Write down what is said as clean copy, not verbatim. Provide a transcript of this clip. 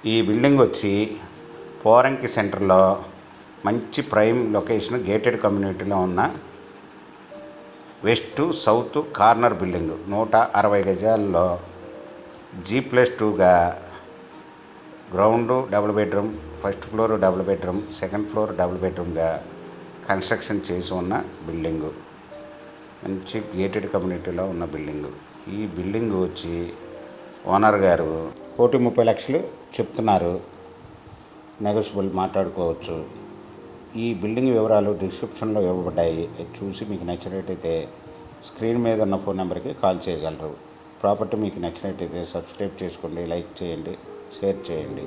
ఈ బిల్డింగ్ వచ్చి పోరంకి సెంటర్లో మంచి ప్రైమ్ లొకేషన్ గేటెడ్ కమ్యూనిటీలో ఉన్న వెస్ట్ సౌత్ కార్నర్ బిల్డింగ్ 160 గజాల్లో G+2గా ground double bedroom, first floor double bedroom, second floor double బెడ్రూమ్గా కన్స్ట్రక్షన్ చేసి ఉన్న బిల్డింగు. మంచి గేటెడ్ కమ్యూనిటీలో ఉన్న బిల్డింగు. ఈ బిల్డింగ్ వచ్చి ఓనర్ గారు 1,30,00,000 చెప్తున్నారు. నెగోషియబుల్ మాట్లాడుకోవచ్చు. ఈ బిల్డింగ్ వివరాలు డిస్క్రిప్షన్లో ఇవ్వబడ్డాయి. చూసి మీకు నచ్చినట్టయితే స్క్రీన్ మీద ఉన్న ఫోన్ నెంబర్కి కాల్ చేయగలరు. ప్రాపర్టీ మీకు నచ్చినట్టయితే సబ్స్క్రైబ్ చేసుకోండి, లైక్ చేయండి, షేర్ చేయండి.